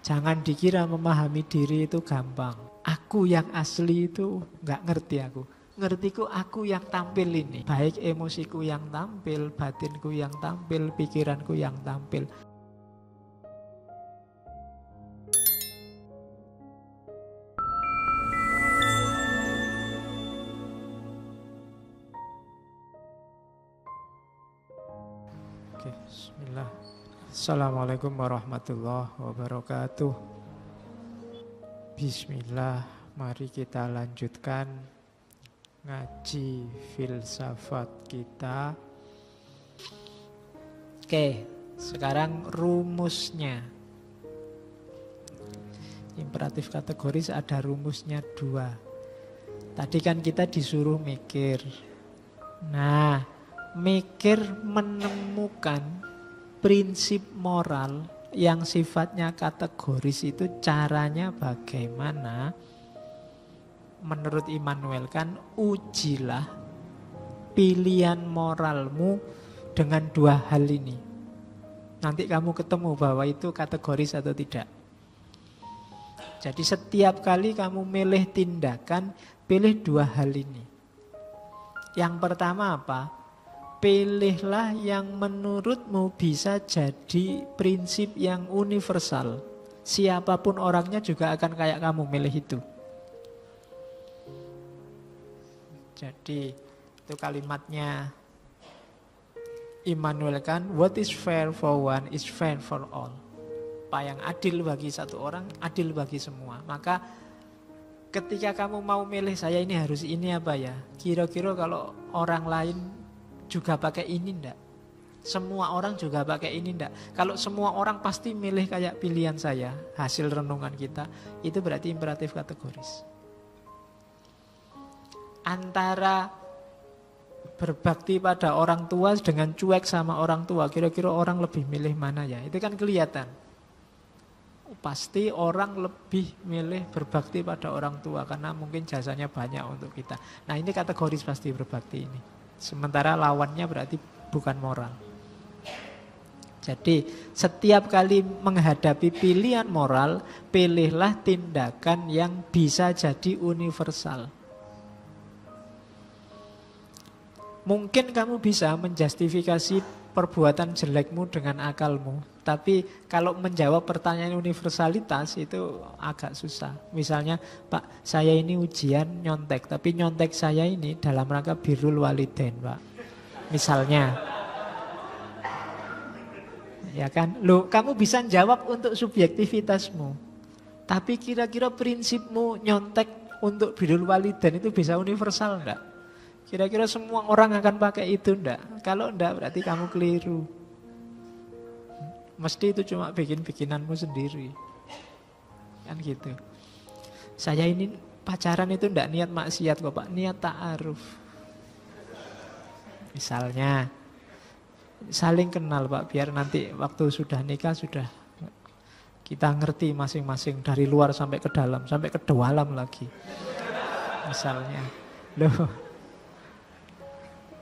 Jangan dikira memahami diri itu gampang. Aku yang asli itu nggak ngerti aku. Ngertiku aku yang tampil ini. Baik emosiku yang tampil, batinku yang tampil, pikiranku yang tampil. Oke, bismillah. Assalamualaikum warahmatullahi wabarakatuh. Bismillah, mari kita lanjutkan ngaji filsafat kita. Oke, sekarang rumusnya. Imperatif kategoris ada rumusnya 2. Tadi kan kita disuruh mikir. Nah, mikir menemukan prinsip moral yang sifatnya kategoris itu caranya bagaimana? Menurut Immanuel kan, ujilah pilihan moralmu dengan 2 hal ini. Nanti kamu ketemu bahwa itu kategoris atau tidak. Jadi setiap kali kamu milih tindakan, pilih 2 hal ini. Yang pertama apa? Pilihlah yang menurutmu bisa jadi prinsip yang universal. Siapapun orangnya juga akan kayak kamu milih itu. Jadi itu kalimatnya Immanuel kan, what is fair for one is fair for all. Apa yang adil bagi satu orang, adil bagi semua. Maka ketika kamu mau milih saya ini harus ini apa ya? Kira-kira kalau orang lain juga pakai ini enggak? Semua orang juga pakai ini enggak? Kalau semua orang pasti milih kayak pilihan saya, hasil renungan kita, itu berarti imperatif kategoris. Antara berbakti pada orang tua dengan cuek sama orang tua, kira-kira orang lebih milih mana ya? Itu kan kelihatan. Pasti orang lebih milih berbakti pada orang tua karena mungkin jasanya banyak untuk kita. Nah, ini kategoris pasti berbakti ini. Sementara lawannya berarti bukan moral. Jadi setiap kali menghadapi pilihan moral, pilihlah tindakan yang bisa jadi universal. Mungkin kamu bisa menjustifikasi perbuatan jelekmu dengan akalmu. Tapi kalau menjawab pertanyaan universalitas itu agak susah. Misalnya, Pak, saya ini ujian nyontek, tapi nyontek saya ini dalam rangka birrul walidain, Pak. Misalnya. Ya kan? Loh, kamu bisa jawab untuk subjektivitasmu. Tapi kira-kira prinsipmu nyontek untuk birrul walidain itu bisa universal enggak? Kira-kira semua orang akan pakai itu enggak? Kalau enggak berarti kamu keliru. Mesti itu cuma bikin-bikinanmu sendiri. Kan gitu. Saya ini pacaran itu enggak niat maksiat kok Pak, niat ta'aruf. Misalnya saling kenal Pak, biar nanti waktu sudah nikah sudah kita ngerti masing-masing dari luar sampai ke dalam, sampai ke dalam lagi. Misalnya, loh.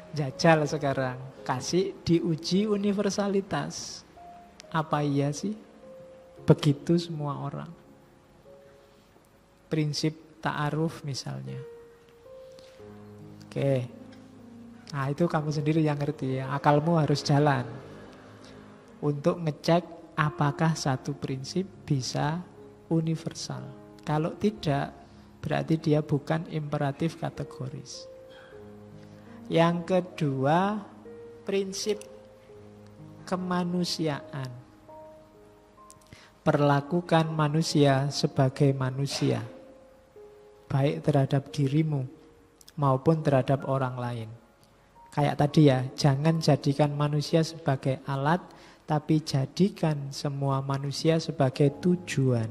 Jajal sekarang, kasih diuji universalitas. Apa iya sih? Begitu semua orang. Prinsip ta'aruf misalnya. Oke. Nah itu kamu sendiri yang ngerti ya. Akalmu harus jalan. Untuk ngecek apakah satu prinsip bisa universal. Kalau tidak, berarti dia bukan imperatif kategoris. Yang kedua, prinsip kemanusiaan. Perlakukan manusia sebagai manusia, baik terhadap dirimu maupun terhadap orang lain. Kayak tadi ya, jangan jadikan manusia sebagai alat, tapi jadikan semua manusia sebagai tujuan.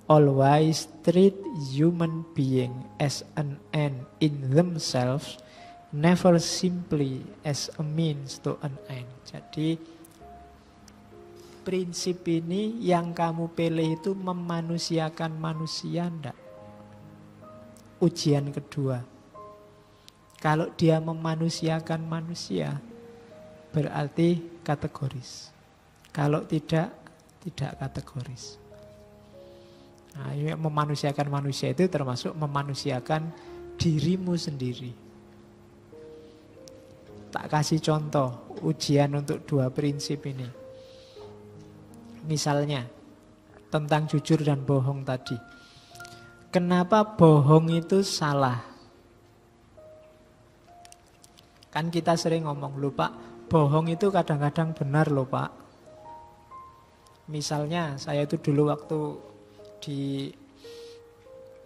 Always treat human being as an end in themselves, never simply as a means to an end. Jadi prinsip ini yang kamu pilih itu memanusiakan manusia enggak? Ujian kedua. Kalau dia memanusiakan manusia, berarti kategoris. Kalau tidak, tidak kategoris. Nah, memanusiakan manusia itu termasuk memanusiakan dirimu sendiri. Tak kasih contoh ujian untuk dua prinsip ini. Misalnya tentang jujur dan bohong tadi. Kenapa bohong itu salah? Kan kita sering ngomong, loh Pak, bohong itu kadang-kadang benar loh Pak. Misalnya saya itu dulu waktu di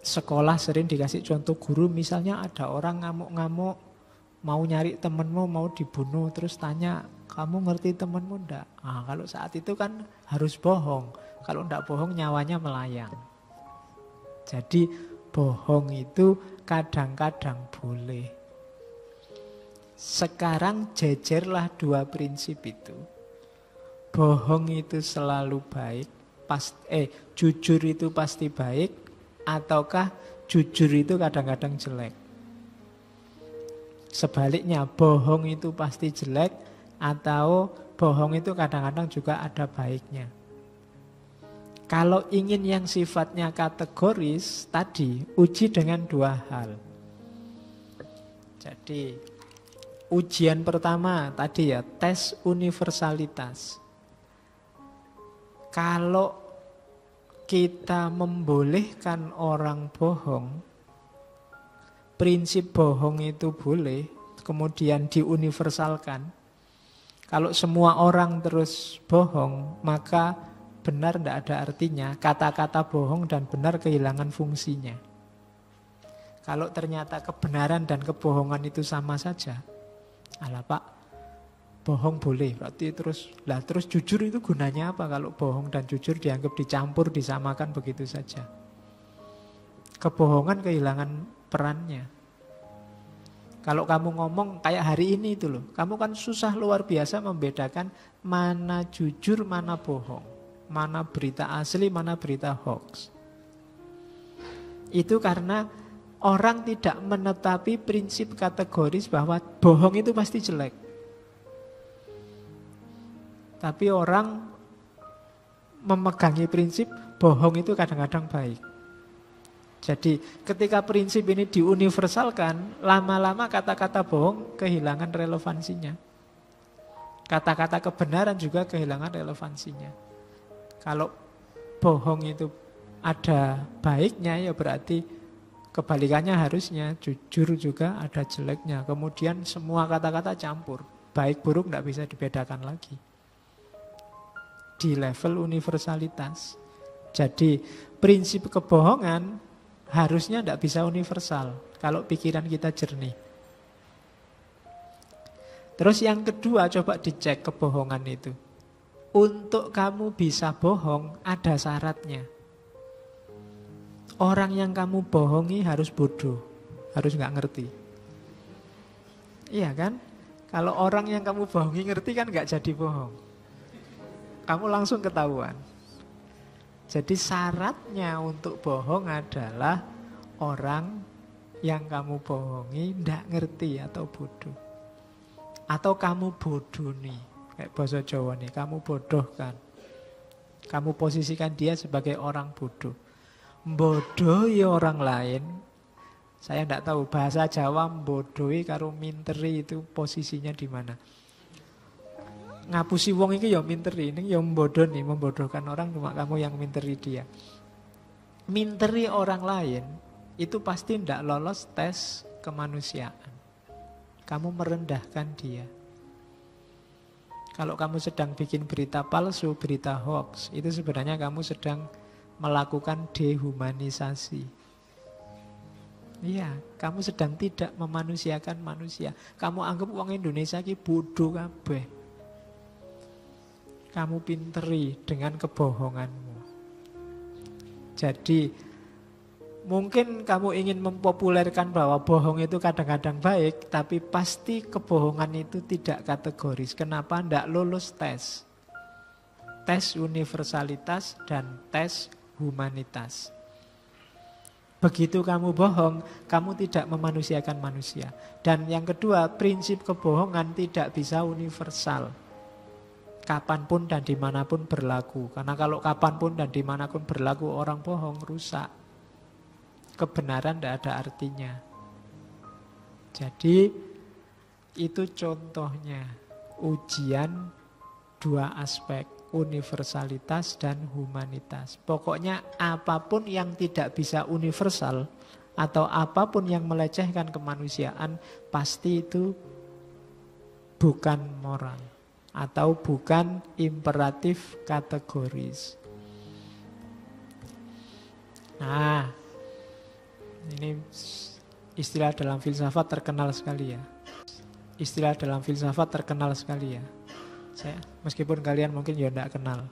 sekolah sering dikasih contoh guru, misalnya ada orang ngamuk-ngamuk, mau nyari temenmu, mau dibunuh, terus tanya, kamu ngerti temenmu enggak? Nah, kalau saat itu kan harus bohong. Kalau enggak bohong nyawanya melayang. Jadi bohong itu kadang-kadang boleh. Sekarang jejerlah dua prinsip itu. Bohong itu selalu baik, jujur itu pasti baik, ataukah jujur itu kadang-kadang jelek. Sebaliknya, bohong itu pasti jelek, atau bohong itu kadang-kadang juga ada baiknya. Kalau ingin yang sifatnya kategoris, tadi uji dengan dua hal. Jadi ujian pertama tadi ya, tes universalitas. Kalau kita membolehkan orang bohong, prinsip bohong itu boleh, kemudian diuniversalkan. Kalau semua orang terus bohong, maka benar tidak ada artinya. Kata-kata bohong dan benar kehilangan fungsinya. Kalau ternyata kebenaran dan kebohongan itu sama saja, alah Pak, bohong boleh, berarti terus jujur itu gunanya apa kalau bohong dan jujur dianggap dicampur, disamakan begitu saja. Kebohongan kehilangan perannya. Kalau kamu ngomong kayak hari ini itu loh, kamu kan susah luar biasa membedakan mana jujur, mana bohong. Mana berita asli, mana berita hoax. Itu karena orang tidak menetapi prinsip kategoris bahwa bohong itu pasti jelek. Tapi orang memegangi prinsip bohong itu kadang-kadang baik. Jadi ketika prinsip ini diuniversalkan, lama-lama kata-kata bohong kehilangan relevansinya. Kata-kata kebenaran juga kehilangan relevansinya. Kalau bohong itu ada baiknya, ya berarti kebalikannya harusnya jujur juga ada jeleknya. Kemudian semua kata-kata campur, baik buruk tidak bisa dibedakan lagi di level universalitas. Jadi prinsip kebohongan harusnya tidak bisa universal kalau pikiran kita jernih. Terus yang kedua, coba dicek kebohongan itu. Untuk kamu bisa bohong ada syaratnya. Orang yang kamu bohongi harus bodoh, harus nggak ngerti. Iya kan? Kalau orang yang kamu bohongi ngerti kan nggak jadi bohong. Kamu langsung ketahuan. Jadi syaratnya untuk bohong adalah orang yang kamu bohongi nggak ngerti atau bodoh. Atau kamu bodoh nih. Kayak bahasa Jawa nih, kamu bodohkan. Kamu posisikan dia sebagai orang bodoh. Bodohi orang lain. Saya tidak tahu bahasa Jawa bodohi karo minteri itu posisinya di mana. Ngapusi wong iki ya minteri, ini ya membodoh nih, membodohkan orang, cuma kamu yang minteri dia. Minteri orang lain itu pasti tidak lolos tes kemanusiaan. Kamu merendahkan dia. Kalau kamu sedang bikin berita palsu, berita hoax, itu sebenarnya kamu sedang melakukan dehumanisasi. Iya, kamu sedang tidak memanusiakan manusia. Kamu anggap orang Indonesia ini bodoh kabeh. Kamu pinteri dengan kebohonganmu. Jadi mungkin kamu ingin mempopulerkan bahwa bohong itu kadang-kadang baik, tapi pasti kebohongan itu tidak kategoris. Kenapa? Tidak lulus tes. Tes universalitas dan tes humanitas. Begitu kamu bohong, kamu tidak memanusiakan manusia. Dan yang kedua, prinsip kebohongan tidak bisa universal. Kapanpun dan dimanapun berlaku. Karena kalau kapanpun dan dimanapun berlaku orang bohong, rusak. Kebenaran tidak ada artinya. Jadi itu contohnya ujian dua aspek, universalitas dan humanitas. Pokoknya apapun yang tidak bisa universal atau apapun yang melecehkan kemanusiaan, pasti itu bukan moral atau bukan imperatif kategoris. Nah, ini istilah dalam filsafat terkenal sekali ya. Istilah dalam filsafat terkenal sekali ya. Saya, meskipun kalian mungkin ya tidak kenal.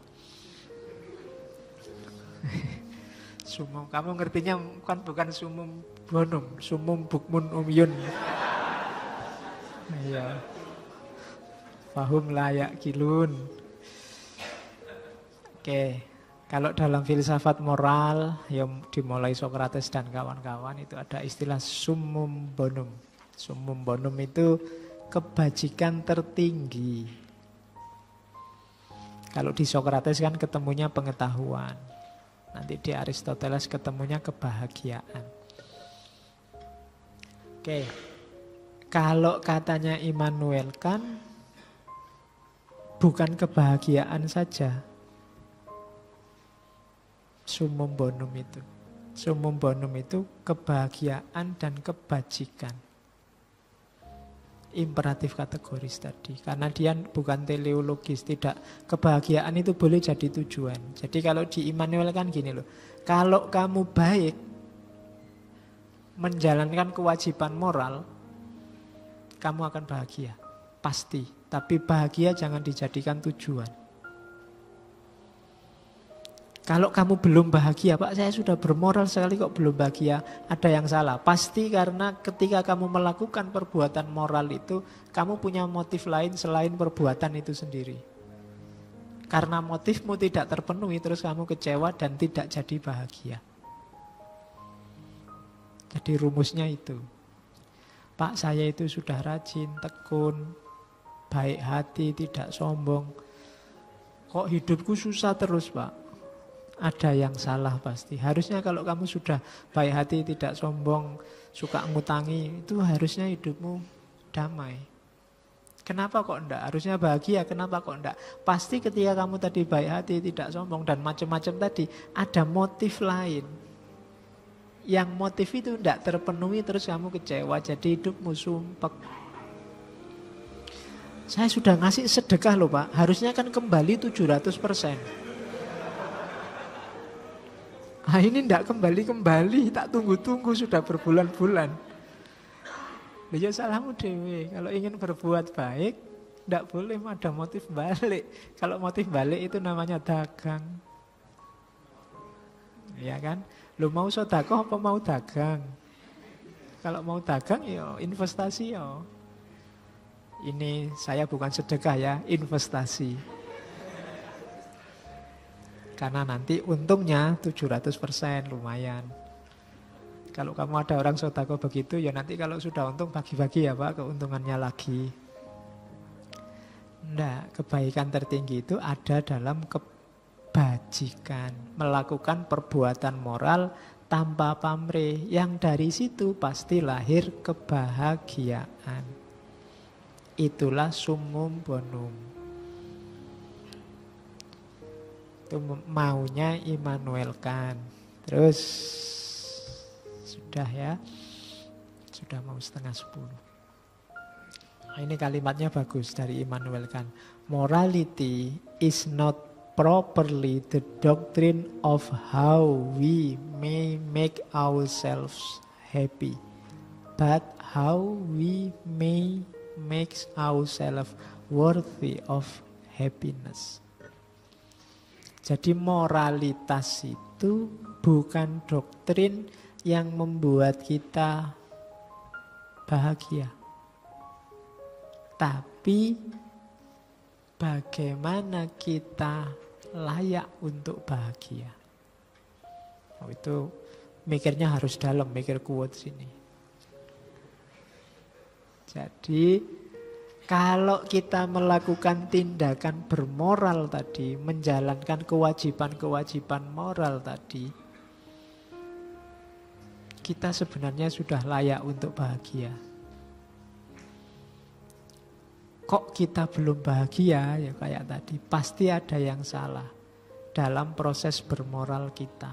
Sumum, kamu ngertinya kan bukan sumum bonum, sumum bukmun umyun. Iya. Fahum layak kilun. Oke, kalau dalam filsafat moral yang dimulai Socrates dan kawan-kawan itu ada istilah summum bonum. Summum bonum itu kebajikan tertinggi. Kalau di Socrates kan ketemunya pengetahuan. Nanti di Aristoteles ketemunya kebahagiaan. Oke, kalau katanya Immanuel Kant, bukan kebahagiaan saja summum bonum itu. Summum bonum itu kebahagiaan dan kebajikan. Imperatif kategoris tadi. Karena dia bukan teleologis. Tidak, kebahagiaan itu boleh jadi tujuan. Jadi kalau di Immanuel kan gini loh. Kalau kamu baik menjalankan kewajiban moral, kamu akan bahagia. Pasti. Tapi bahagia jangan dijadikan tujuan. Kalau kamu belum bahagia, Pak, saya sudah bermoral sekali kok belum bahagia, ada yang salah. Pasti karena ketika kamu melakukan perbuatan moral itu, kamu punya motif lain selain perbuatan itu sendiri. Karena motifmu tidak terpenuhi, terus kamu kecewa dan tidak jadi bahagia. Jadi rumusnya itu. Pak, saya itu sudah rajin, tekun, baik hati, tidak sombong. Kok hidupku susah terus, Pak? Ada yang salah pasti. Harusnya kalau kamu sudah baik hati, tidak sombong, suka ngutangi, itu harusnya hidupmu damai. Kenapa kok enggak? Harusnya bahagia, kenapa kok enggak? Pasti ketika kamu tadi baik hati, tidak sombong, dan macam-macam tadi, ada motif lain. Yang motif itu enggak terpenuhi, terus kamu kecewa, jadi hidupmu sumpek. Saya sudah ngasih sedekah loh Pak, harusnya kan kembali 700%. Nah ini enggak kembali-kembali, tak tunggu-tunggu sudah berbulan-bulan. Ya salahmu dewe, kalau ingin berbuat baik, enggak boleh ada motif balik. Kalau motif balik itu namanya dagang. Ya kan? Lu mau sedekah apa mau dagang? Kalau mau dagang ya investasi ya. Ini saya bukan sedekah ya, investasi. Karena nanti untungnya 700% lumayan. Kalau kamu ada orang sedekah begitu, ya nanti kalau sudah untung bagi-bagi ya Pak, keuntungannya lagi. Enggak, kebaikan tertinggi itu ada dalam kebajikan. Melakukan perbuatan moral tanpa pamrih. Yang dari situ pasti lahir kebahagiaan. Itulah summum bonum. Itu maunya Immanuel Kant. Terus sudah ya, sudah mau 9:30. Nah, ini kalimatnya bagus dari Immanuel Kant. Morality is not properly the doctrine of how we may make ourselves happy, but how we may make ourselves worthy of happiness. Jadi moralitas itu bukan doktrin yang membuat kita bahagia, tapi bagaimana kita layak untuk bahagia. Oh, itu mikirnya harus dalam, mikir quotes ini. Jadi Kalau kita melakukan tindakan bermoral tadi, menjalankan kewajiban-kewajiban moral tadi, kita sebenarnya sudah layak untuk bahagia. Kok kita belum bahagia? Ya kayak tadi, pasti ada yang salah dalam proses bermoral kita.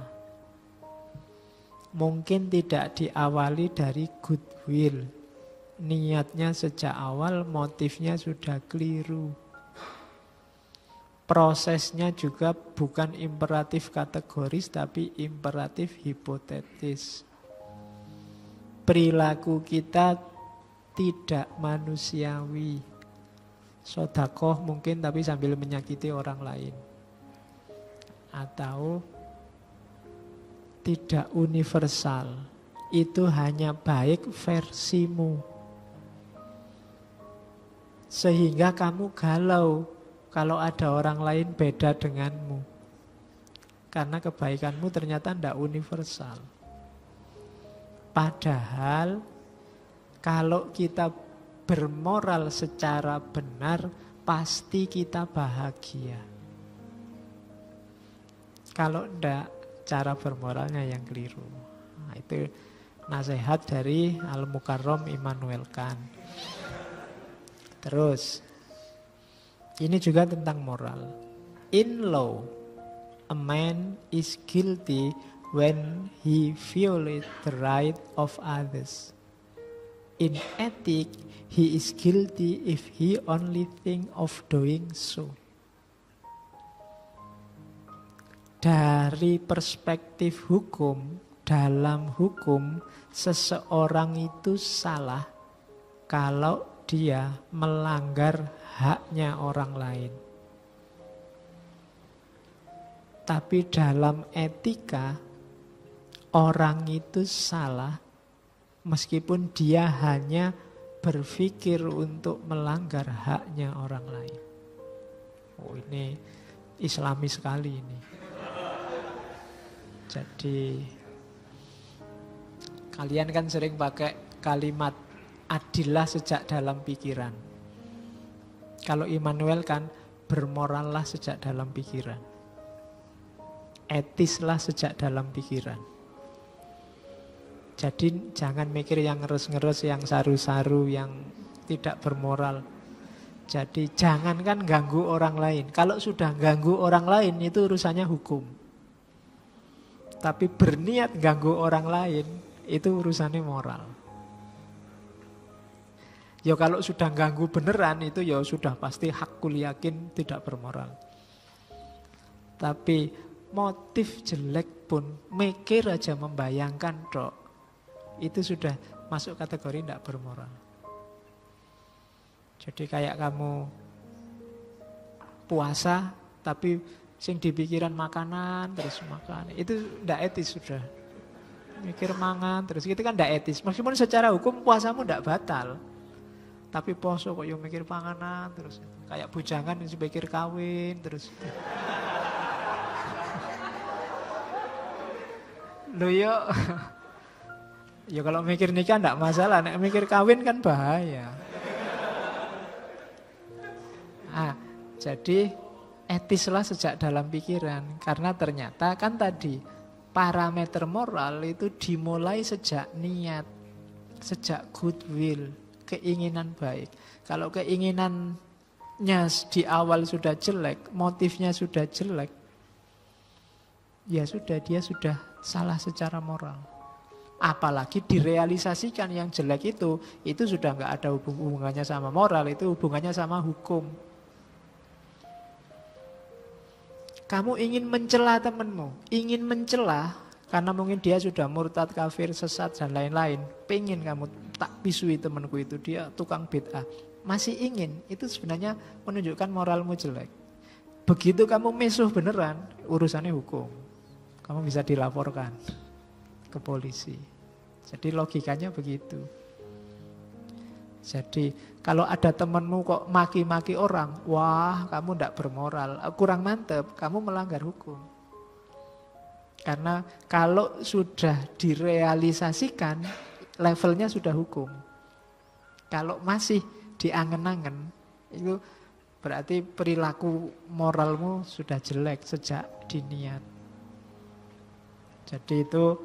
Mungkin tidak diawali dari goodwill. Niatnya sejak awal, motifnya sudah keliru. Prosesnya juga bukan imperatif kategoris, tapi imperatif hipotetis. Perilaku kita tidak manusiawi. Sodakoh mungkin tapi sambil menyakiti orang lain. Atau tidak universal. Itu hanya baik versimu. Sehingga kamu galau kalau ada orang lain beda denganmu. Karena kebaikanmu ternyata tidak universal. Padahal kalau kita bermoral secara benar, pasti kita bahagia. Kalau tidak, cara bermoralnya yang keliru. Nah, itu nasihat dari Al-Mukarram Immanuel Kant. Terus, ini juga tentang moral. In law, a man is guilty when he violates the right of others. In ethic, he is guilty if he only think of doing so. Dari perspektif hukum, dalam hukum, seseorang itu salah kalau dia melanggar haknya orang lain. Tapi dalam etika, orang itu salah meskipun dia hanya berpikir untuk melanggar haknya orang lain. Oh, ini Islami sekali ini. Jadi kalian kan sering pakai kalimat adillah sejak dalam pikiran. Kalau Immanuel kan bermorallah sejak dalam pikiran. Etislah sejak dalam pikiran. Jadi jangan mikir yang ngeres-ngeres, yang saru-saru, yang tidak bermoral. Jadi jangankan ganggu orang lain. Kalau sudah ganggu orang lain itu urusannya hukum. Tapi berniat ganggu orang lain itu urusannya moral. Ya kalau sudah ganggu beneran itu ya sudah pasti hakul yakin tidak bermoral. Tapi motif jelek pun mikir aja membayangkan dok, itu sudah masuk kategori tidak bermoral. Jadi kayak kamu puasa tapi sing di pikiran makanan terus makan, itu tidak etis sudah. Mikir mangan terus itu kan tidak etis. Meskipun secara hukum puasamu tidak batal, tapi poso kok yang mikir panganan terus. Kayak bujangan yang mikir kawin terus. Loh yo. Ya kalau mikir nikah enggak masalah, nek mikir kawin kan bahaya. Jadi etislah sejak dalam pikiran. Karena ternyata kan tadi parameter moral itu dimulai sejak niat, sejak goodwill, keinginan baik. Kalau keinginannya di awal sudah jelek, motifnya sudah jelek, ya sudah, dia sudah salah secara moral. Apalagi direalisasikan yang jelek itu sudah nggak ada hubungannya sama moral, itu hubungannya sama hukum. Kamu ingin mencela temanmu, ingin mencela karena mungkin dia sudah murtad, kafir, sesat dan lain-lain. Pengen kamu tak pisui temanku itu, dia tukang bid'ah. Masih ingin, itu sebenarnya menunjukkan moralmu jelek. Begitu kamu misuh beneran, urusannya hukum. Kamu bisa dilaporkan ke polisi. Jadi logikanya begitu. Jadi kalau ada temanmu kok maki-maki orang, wah kamu tidak bermoral, kurang mantep, kamu melanggar hukum. Karena kalau sudah direalisasikan, levelnya sudah hukum. Kalau masih diangen-angen, itu berarti perilaku moralmu sudah jelek sejak diniat. Jadi itu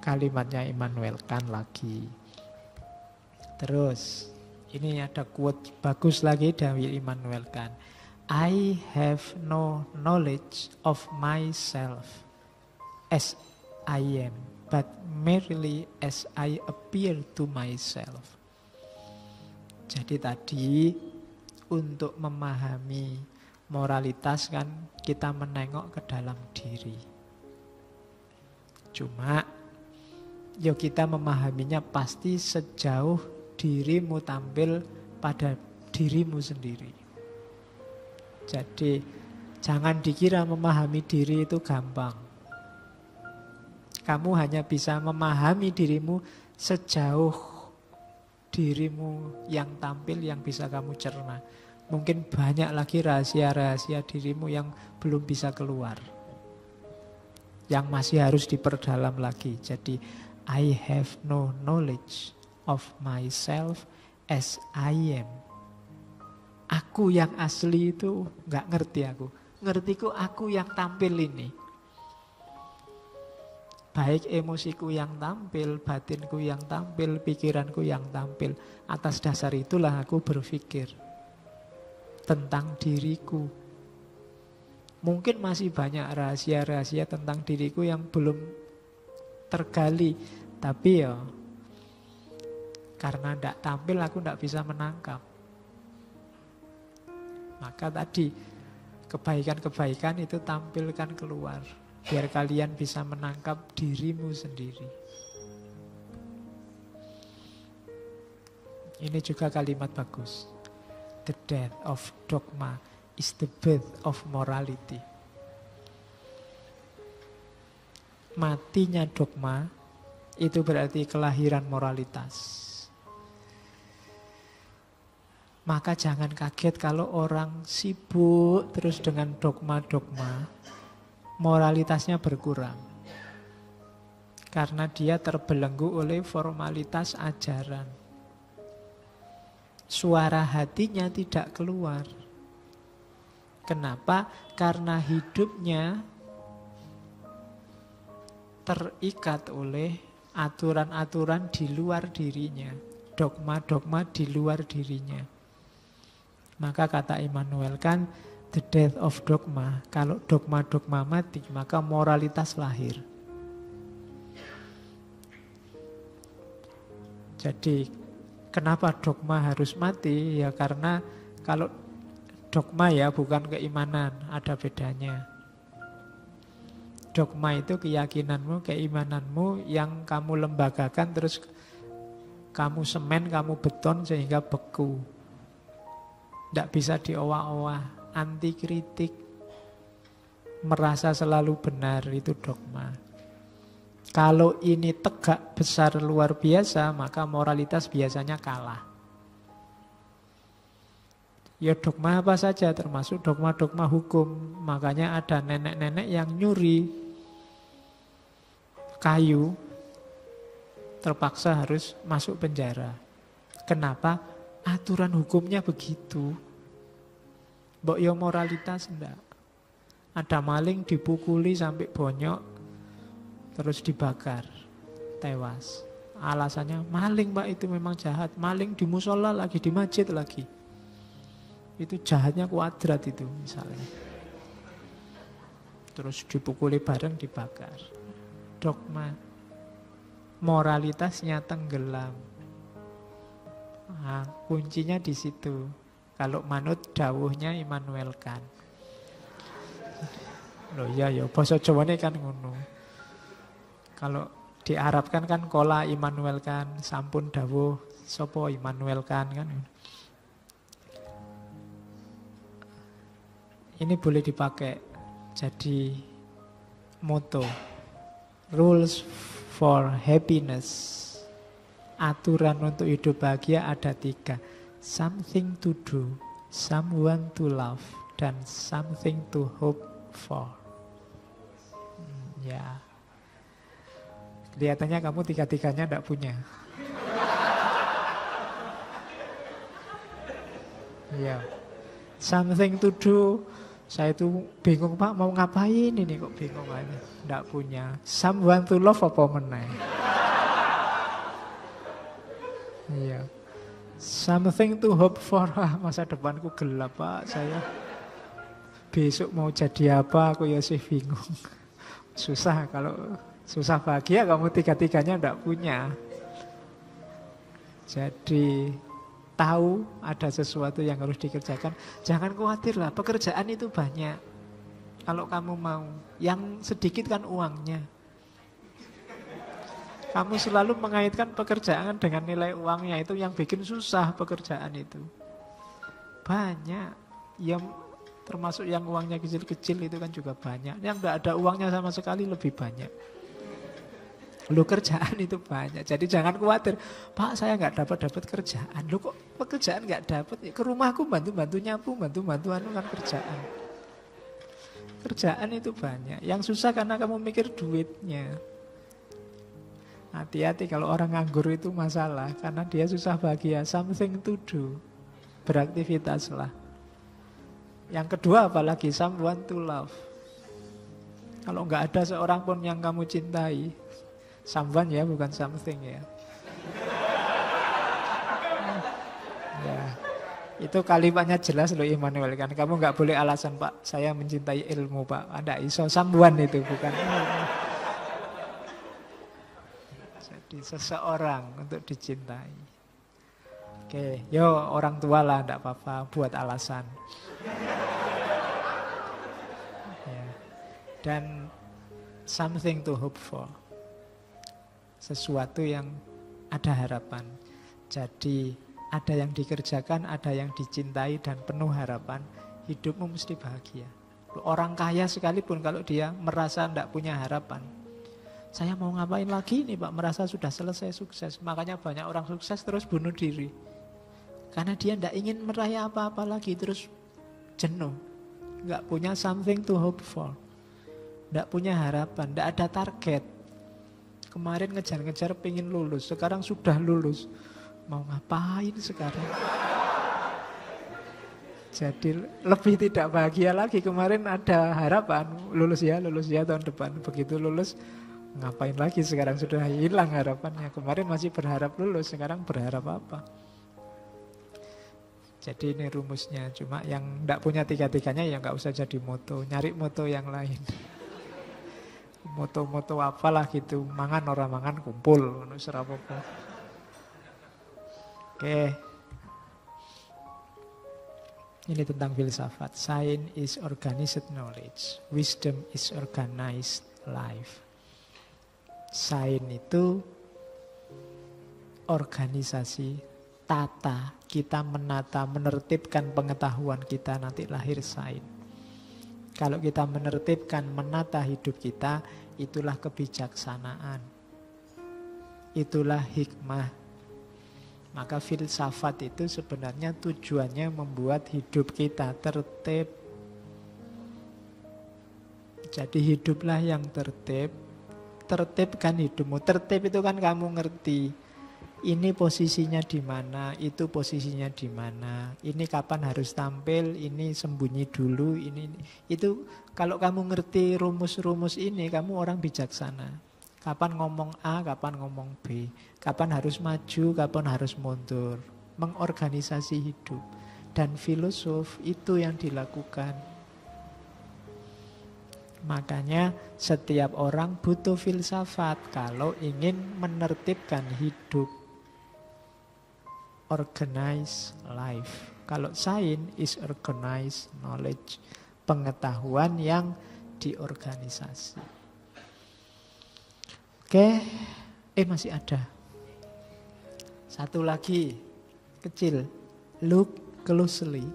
kalimatnya Immanuel Kant lagi. Terus, ini ada quote bagus lagi dari Immanuel Kant. I have no knowledge of myself as I am, but merely as I appear to myself. Jadi tadi untuk memahami moralitas kan kita menengok ke dalam diri. Cuma ya kita memahaminya pasti sejauh dirimu tampil pada dirimu sendiri. Jadi jangan dikira memahami diri itu gampang. Kamu hanya bisa memahami dirimu sejauh dirimu yang tampil yang bisa kamu cerna. Mungkin banyak lagi rahasia-rahasia dirimu yang belum bisa keluar, yang masih harus diperdalam lagi. Jadi I have no knowledge of myself as I am. Aku yang asli itu gak ngerti aku. Ngertiku aku yang tampil ini. Baik emosiku yang tampil, batinku yang tampil, pikiranku yang tampil. Atas dasar itulah aku berpikir tentang diriku. Mungkin masih banyak rahasia-rahasia tentang diriku yang belum tergali. Tapi ya, karena tidak tampil aku tidak bisa menangkap. Maka tadi, kebaikan-kebaikan itu tampilkan keluar. Biar kalian bisa menangkap dirimu sendiri. Ini juga kalimat bagus. The death of dogma is the birth of morality. Matinya dogma itu berarti kelahiran moralitas. Maka jangan kaget kalau orang sibuk terus dengan dogma-dogma, moralitasnya berkurang. Karena dia terbelenggu oleh formalitas ajaran. Suara hatinya tidak keluar. Kenapa? Karena hidupnya terikat oleh aturan-aturan di luar dirinya. Dogma-dogma di luar dirinya. Maka kata Immanuel Kant, the death of dogma. Kalau dogma-dogma mati, maka moralitas lahir. Jadi, kenapa dogma harus mati? Ya karena kalau dogma ya bukan keimanan, ada bedanya. Dogma itu keyakinanmu, keimananmu yang kamu lembagakan terus kamu semen, kamu beton sehingga beku. Tidak bisa diowah-owah, anti kritik, merasa selalu benar, itu dogma. Kalau ini tegak, besar, luar biasa, maka moralitas biasanya kalah. Ya dogma apa saja, termasuk dogma-dogma hukum. Makanya ada nenek-nenek yang nyuri kayu, terpaksa harus masuk penjara. Kenapa? Aturan hukumnya begitu. Mbok yo moralitas enggak. Ada maling dipukuli sampai bonyok, terus dibakar, tewas. Alasannya maling mbak itu memang jahat. Maling di musola lagi, di masjid lagi. Itu jahatnya kuadrat itu misalnya. Terus dipukuli bareng, dibakar. Dogma. Moralitasnya tenggelam. Nah, kuncinya di situ. Kalau manut dawuhnya Immanuel Kant. Loh ya basa Jawane kan ngono. Kalau di Arab kan kola Immanuel Kant, sampun dawuh sapa Immanuel Kant kan. Ini boleh dipakai jadi moto. Rules for happiness. Aturan untuk hidup bahagia ada 3. Something to do, someone to love, dan something to hope for. Ya. Kelihatannya kamu 3-3-nya tidak punya. Iya. Something to do. Saya itu bingung Pak mau ngapain ini kok bingung aja. Nggak punya. Someone to love apa meneh. Iya. Something to hope for. Masa depanku gelap Pak. Saya besok mau jadi apa aku ya sih bingung. Susah kalau susah bahagia kamu tiga-tiganya nggak punya. Jadi tahu ada sesuatu yang harus dikerjakan. Jangan khawatir lah, pekerjaan itu banyak. Kalau kamu mau, yang sedikit kan uangnya. Kamu selalu mengaitkan pekerjaan dengan nilai uangnya, itu yang bikin susah pekerjaan itu. Banyak, yang termasuk yang uangnya kecil-kecil itu kan juga banyak. Yang tidak ada uangnya sama sekali lebih banyak. Lu kerjaan itu banyak, jadi jangan khawatir. Pak saya nggak dapat kerjaan. Lu kok pekerjaan nggak dapat? Ke rumahku bantu-bantu nyapu, bantu-bantu anu kan kerjaan. Kerjaan itu banyak. Yang susah karena kamu mikir duitnya. Hati-hati kalau orang nganggur itu masalah, karena dia susah bahagia. Something to do, beraktivitaslah. Yang kedua apalagi someone to love. Kalau nggak ada seorang pun yang kamu cintai. Someone ya, bukan something ya. Ya, itu kalimatnya jelas loh Immanuel kan. Kamu nggak boleh alasan Pak, saya mencintai ilmu Pak. Anda iso someone itu bukan. Jadi seseorang untuk dicintai. Oke, yo orang tua lah, enggak apa-apa, buat alasan. Ya. Dan something to hope for. Sesuatu yang ada harapan. Jadi ada yang dikerjakan, ada yang dicintai dan penuh harapan. Hidupmu mesti bahagia. Orang kaya sekalipun kalau dia merasa tidak punya harapan. Saya mau ngapain lagi nih Pak, merasa sudah selesai sukses. Makanya banyak orang sukses terus bunuh diri. Karena dia tidak ingin meraih apa-apa lagi, terus jenuh. Nggak punya something to hope for. Nggak punya harapan, nggak ada target. Kemarin ngejar-ngejar pengen lulus, sekarang sudah lulus. Mau ngapain sekarang? Jadi lebih tidak bahagia lagi. Kemarin ada harapan, lulus ya tahun depan. Begitu lulus, ngapain lagi sekarang? Sudah hilang harapannya. Kemarin masih berharap lulus, sekarang berharap apa? Jadi ini rumusnya. Cuma yang tidak punya tiga-tiganya ya nggak usah jadi moto. Nyari moto yang lain. Moto-moto apalah gitu, mangan orang mangan kumpul, serapopo. Oke. Ini tentang filsafat. Science is organized knowledge, wisdom is organized life. Science itu organisasi, tata, kita menata, menertibkan pengetahuan kita, nanti lahir sains. Kalau kita menertibkan, menata hidup kita, itulah kebijaksanaan. Itulah hikmah. Maka filsafat itu sebenarnya tujuannya membuat hidup kita tertib. Jadi hiduplah yang tertib. Tertibkan hidupmu. Tertib itu kan kamu ngerti. Ini posisinya di mana, itu posisinya di mana. Ini kapan harus tampil, ini sembunyi dulu, ini. Itu kalau kamu ngerti rumus-rumus ini, kamu orang bijaksana. Kapan ngomong A, kapan ngomong B. Kapan harus maju, kapan harus mundur. Mengorganisasi hidup. Dan filosof itu yang dilakukan. Makanya setiap orang butuh filsafat kalau ingin menertibkan hidup. Organize life. Kalau science is organized knowledge, pengetahuan yang diorganisasi. Oke, masih ada. Satu lagi, kecil. Look closely.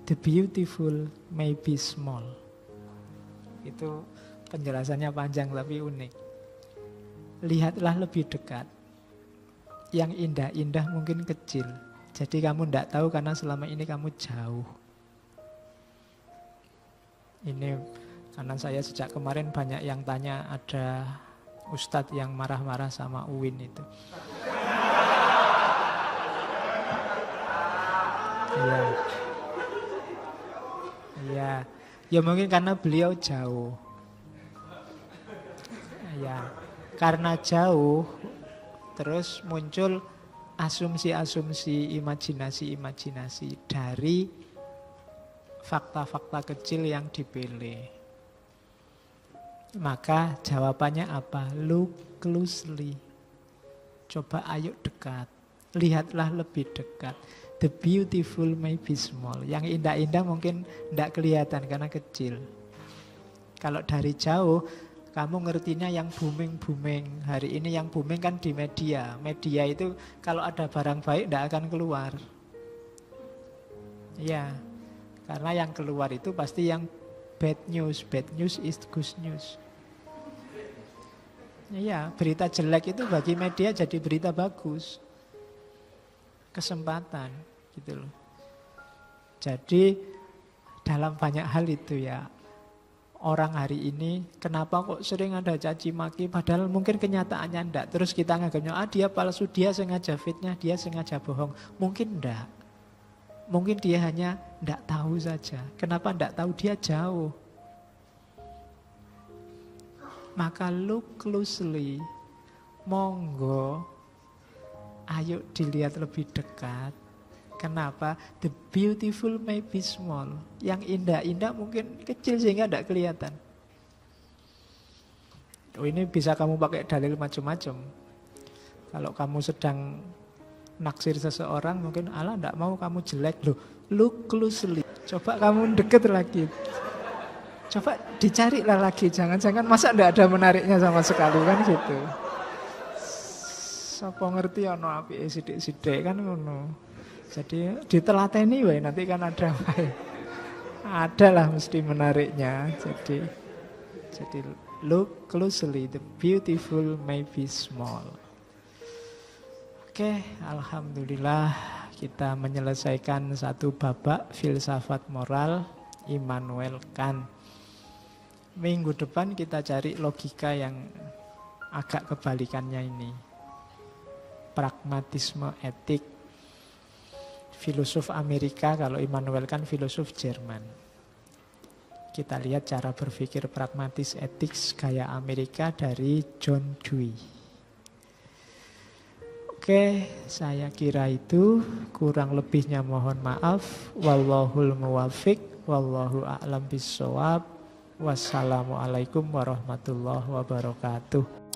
The beautiful may be small. Itu penjelasannya panjang tapi unik. Lihatlah lebih dekat. Yang indah-indah mungkin kecil. Jadi kamu tidak tahu karena selama ini kamu jauh. Ini karena saya sejak kemarin banyak yang tanya, ada ustadz yang marah-marah sama Uwin itu. Iya. Iya. Ya mungkin karena beliau jauh. Ya, karena jauh terus muncul asumsi-asumsi, imajinasi-imajinasi dari fakta-fakta kecil yang dipilih. Maka jawabannya apa? Look closely. Coba ayo dekat. Lihatlah lebih dekat. The beautiful may be small. Yang indah-indah mungkin tidak kelihatan karena kecil. Kalau dari jauh, kamu ngertinya yang booming-booming. Hari ini yang booming kan di media. Media itu kalau ada barang baik tidak akan keluar. Iya, karena yang keluar itu pasti yang bad news. Bad news is good news. Iya, berita jelek itu bagi media jadi berita bagus. Kesempatan gitu loh. Jadi dalam banyak hal itu ya. Orang hari ini kenapa kok sering ada caci maki padahal mungkin kenyataannya enggak. Terus kita nganggapnya dia palsu, dia sengaja fitnah, dia sengaja bohong. Mungkin enggak. Mungkin dia hanya enggak tahu saja. Kenapa enggak tahu? Dia jauh. Maka look closely. Monggo ayo dilihat lebih dekat. Kenapa? The beautiful may be small. Yang indah-indah mungkin kecil sehingga tidak kelihatan. Oh, ini bisa kamu pakai dalil macam-macam. Kalau kamu sedang naksir seseorang mungkin Allah tidak mau kamu jelek loh. Look closely. Coba kamu deket lagi. Coba dicarilah lagi. Jangan-jangan masa tidak ada menariknya sama sekali kan gitu. Sapa ngerti ono apike sithik-sithik kan ngono. Jadi ditelateni wae nanti kan ada wae. Adalah mesti menariknya. Jadi look closely, the beautiful may be small. Oke, alhamdulillah kita menyelesaikan satu babak filsafat moral Immanuel Kant. Minggu depan kita cari logika yang agak kebalikannya ini. Pragmatisme etik. Filosof Amerika, kalau Immanuel Kant filosof Jerman. Kita lihat cara berpikir pragmatis etik gaya Amerika dari John Dewey. Oke, saya kira itu. Kurang lebihnya mohon maaf. Wallahul muwaffiq, wallahu a'lam bissawab. Wassalamualaikum warahmatullahi wabarakatuh.